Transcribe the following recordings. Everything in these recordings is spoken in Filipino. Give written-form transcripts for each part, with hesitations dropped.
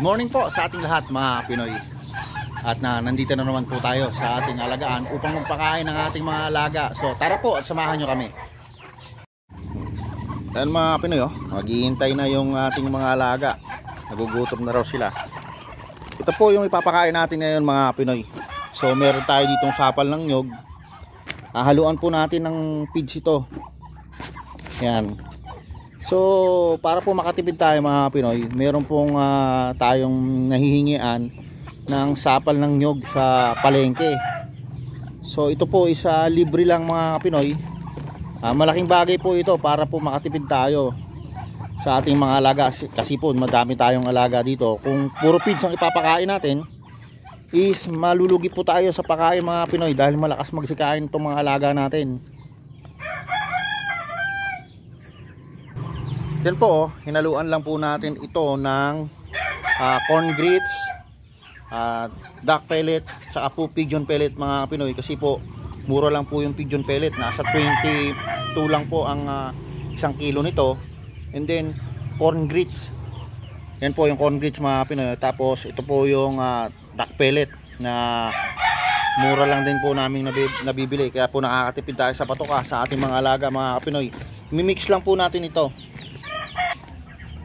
Morning po sa ating lahat mga Pinoy. At nandito na naman po tayo sa ating alagaan upang magpakain ng ating mga alaga. So tara po at samahan nyo kami. Dahil mga Pinoy, maghihintay na yung ating mga alaga. Nagugutom na raw sila. Ito po yung ipapakain natin ngayon mga Pinoy. So meron tayo ditong sapal ng nyog. Haluan po natin ng feeds ito. Yan. So para po makatipid tayo mga Pinoy, meron pong tayong nahihingian ng sapal ng nyog sa palengke. So ito po isa libre lang mga Pinoy. Malaking bagay po ito para po makatipid tayo sa ating mga alaga, kasi po madami tayong alaga dito. Kung puro feeds ang ipapakain natin, is malulugi po tayo sa pakain mga Pinoy dahil malakas magsikain itong mga alaga natin. Yan po, hinaluan lang po natin ito ng corn grits, duck pellet, saka po pigeon pellet mga Pinoy, kasi po mura lang po yung pigeon pellet, nasa 22 lang po ang 1 kilo nito. And then corn grits, yan po yung corn grits mga Pinoy. Tapos ito po yung duck pellet na mura lang din po namin nabibili, kaya po nakakatipid tayo sa patoka sa ating mga alaga mga Pinoy. Mimix lang po natin ito.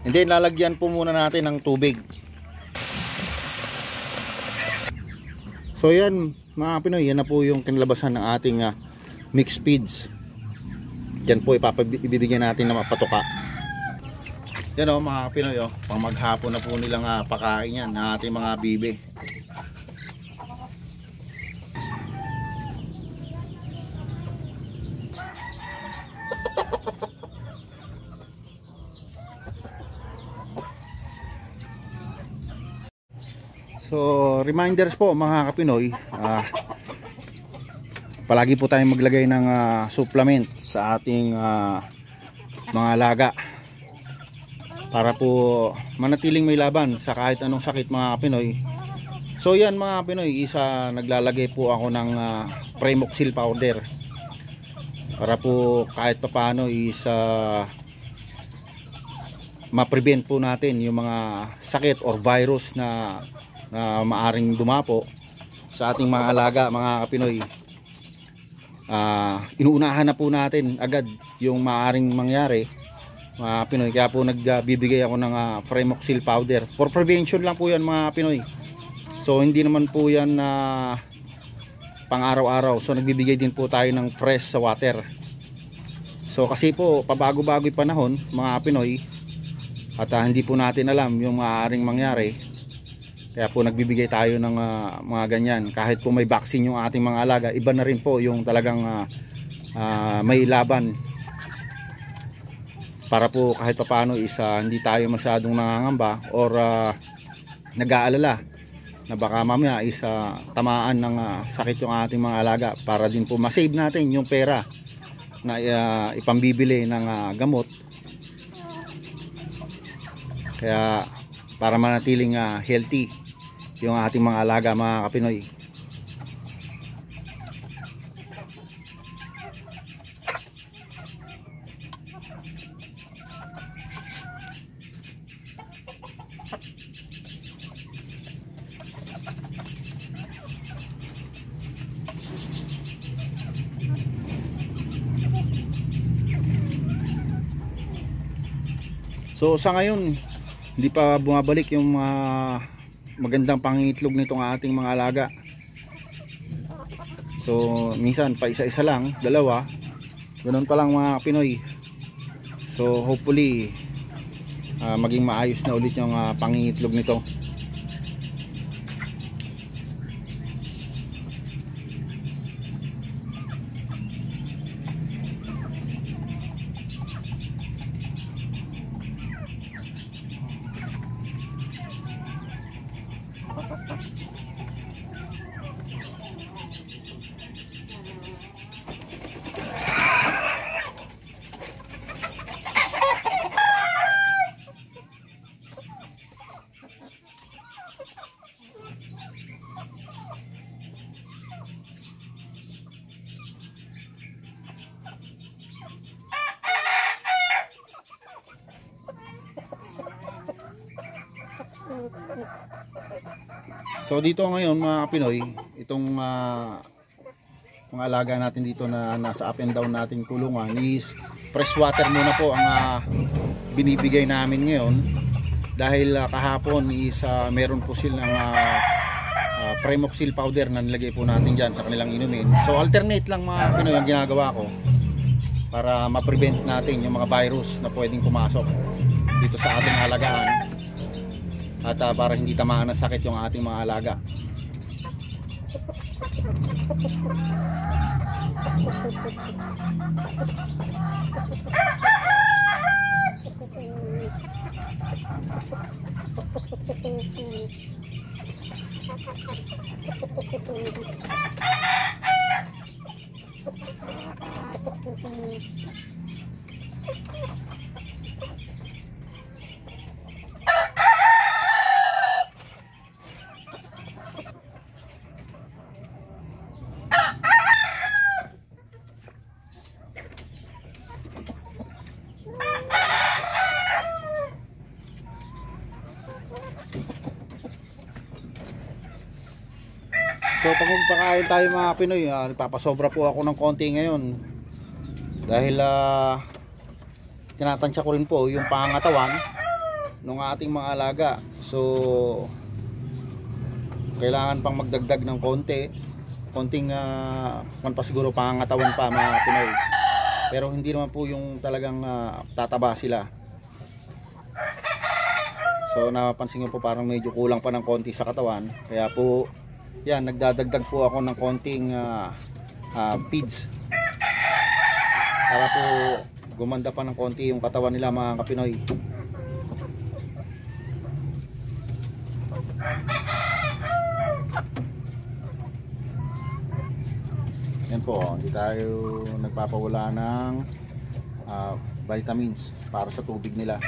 And then lalagyan po muna natin ng tubig. So yan mga Pinoy, yan na po yung kinalabasan ng ating mixed feeds. Yan po ibibigyan natin ng patoka. Yan mga Pinoy, pang maghapon na po nilang pakain yan ng ating mga bibi. So reminders po mga Kapinoy, palagi po tayong maglagay ng supplement sa ating mga alaga para po manatiling may laban sa kahit anong sakit mga Kapinoy. So yan mga Kapinoy, isa naglalagay po ako ng Premoxil powder para po kahit papaano is ma-prevent po natin yung mga sakit or virus na maaring dumapo sa ating mga alaga mga Kapinoy. Inuunahan na po natin agad yung maaring mangyari mga Pinoy, kaya po nagbibigay ako ng Premoxil powder. For prevention lang po yan mga Pinoy. So hindi naman po yan pang araw-araw. So nagbibigay din po tayo ng fresh sa water. So kasi po pabago-bago yung panahon mga Pinoy, at hindi po natin alam yung maaaring mangyari, kaya po nagbibigay tayo ng mga ganyan. Kahit po may vaccine yung ating mga alaga, iba na rin po yung talagang may laban, para po kahit paano hindi tayo masyadong nangangamba or nag-aalala na baka mamaya tamaan ng sakit yung ating mga alaga, para din po masave natin yung pera na ipambibili ng gamot. Kaya para manatiling healthy yung ating mga alaga mga Kapinoy. So sa ngayon hindi pa bumabalik yung magandang pangitlog nitong ating mga alaga. So minsan pa isa-isa lang, dalawa, ganoon pa lang mga Pinoy. So hopefully maging maayos na ulit yung pangitlog nito. So dito ngayon mga Pinoy, itong mga alaga natin dito na nasa up and down nating kulungan is fresh water muna po ang binibigay namin ngayon. Dahil kahapon is meron po silang Primoxil powder na nilagay po natin dyan sa kanilang inumin. So alternate lang mga Pinoy ang ginagawa ko para ma-prevent natin yung mga virus na pwedeng pumasok dito sa ating alagaan at para hindi tamaan ng sakit yung ating mga alaga. So pag magpakain tayo mga Pinoy, nagpapasobra po ako ng konti ngayon dahil tinatansya ko rin po yung pangangatawan ng ating mga alaga. So kailangan pang magdagdag ng konting pa siguro pangangatawan pa mga Pinoy, pero hindi naman po yung talagang tataba sila. So napapansin ko po parang medyo kulang pa ng konti sa katawan, kaya po yan, nagdadagdag po ako ng konting feeds para po gumanda pa ng konti yung katawan nila mga Kapinoy. Yan po, hindi tayo nagpapawala ng vitamins para sa tubig nila.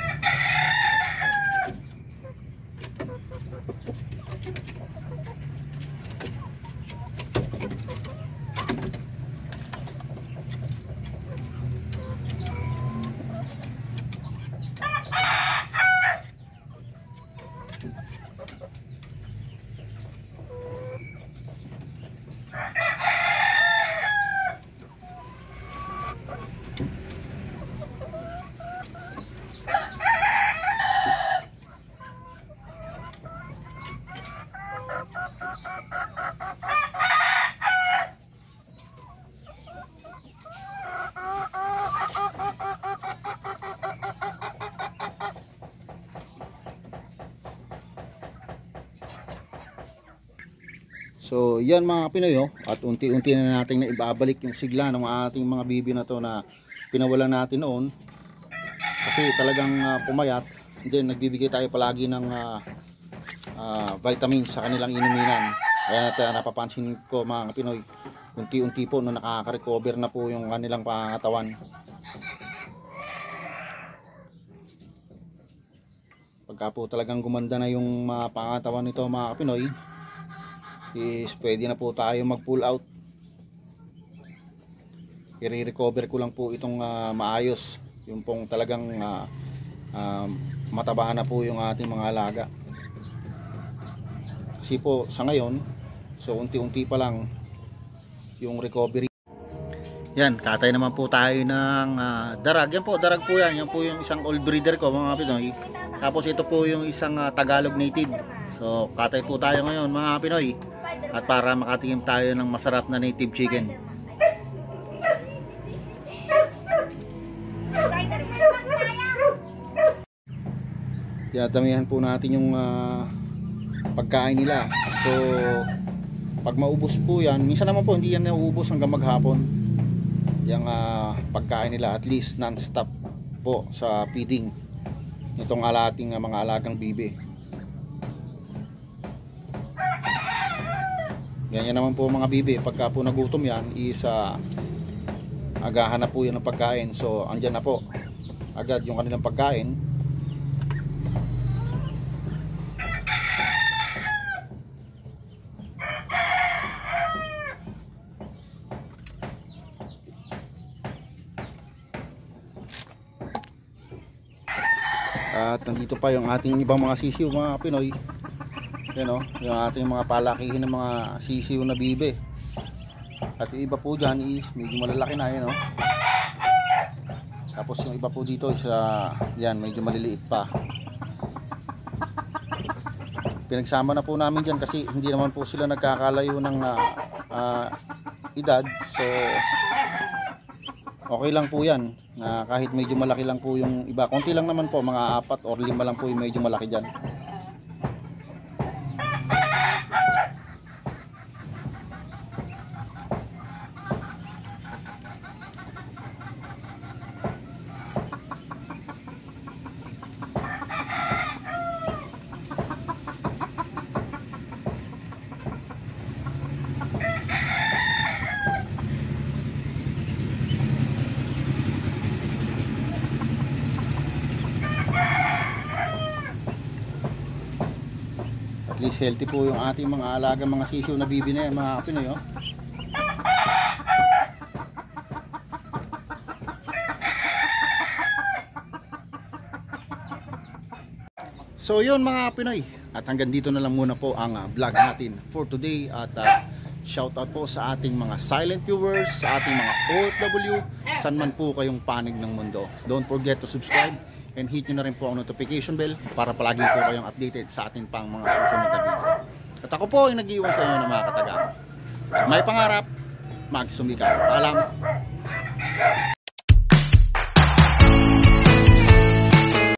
So yan mga Pinoy, at unti-unti na natin na ibabalik yung sigla ng ating mga bibi na to na pinawalan natin noon kasi talagang pumayat. Then nagbibigay tayo palagi ng vitamins sa kanilang inuminan. Kaya napapansin ko mga Pinoy, unti-unti po na nakaka-recover na po yung kanilang pangangatawan. Pagka po talagang gumanda na yung mga pangangatawan nito mga Pinoy, is pwede na po tayo mag pull out. I-recover ko lang po itong maayos, yung pong talagang mataba na po yung ating mga alaga. Kasi po sa ngayon, so unti-unti pa lang yung recovery. Yan, katay naman po tayo ng darag. Yan po, darag po yan. Yan po yung isang old breeder ko mga Pinoy. Tapos ito po yung isang Tagalog native. So katay po tayo ngayon mga Pinoy, at para makatingin tayo ng masarap na native chicken. Tinatamihan po natin yung pagkain nila. So pag maubos po yan, minsan naman po hindi yan nauubos hanggang maghapon yung pagkain nila, at least non-stop po sa feeding nitong alating mga alagang bibi. Ganyan naman po mga bibi, pagka po nagutom yan is agahan na po yan ng pagkain. So andyan na po agad yung kanilang pagkain. At nandito pa yung ating ibang mga sisiw mga Pinoy. Yan o, yung ating mga palakihin ng mga sisiw na bibe. At yung iba po dyan is medyo malalaki na yan o. Tapos yung iba po dito is yan, medyo maliliit pa. Pinagsama na po namin dyan kasi hindi naman po sila nagkakalayo ng edad. So okay lang po yan, kahit medyo malaki lang po yung iba. Konti lang naman po, mga 4 or 5 lang po yung medyo malaki dyan. At least healthy po yung ating mga alaga mga sisiw na bibi na yan mga Pinoy oh. So yun mga Pinoy, at hanggang dito na lang muna po ang vlog natin for today. At shout out po sa ating mga silent viewers, sa ating mga OFW, saan man po kayong panig ng mundo. Don't forget to subscribe and hit nyo na rin po ang notification bell para palagi po kayong updated sa ating pang mga susunod na video. At ako po yung nag-iwan sa inyo ng mga katagang may pangarap, magsumikap. Paalam.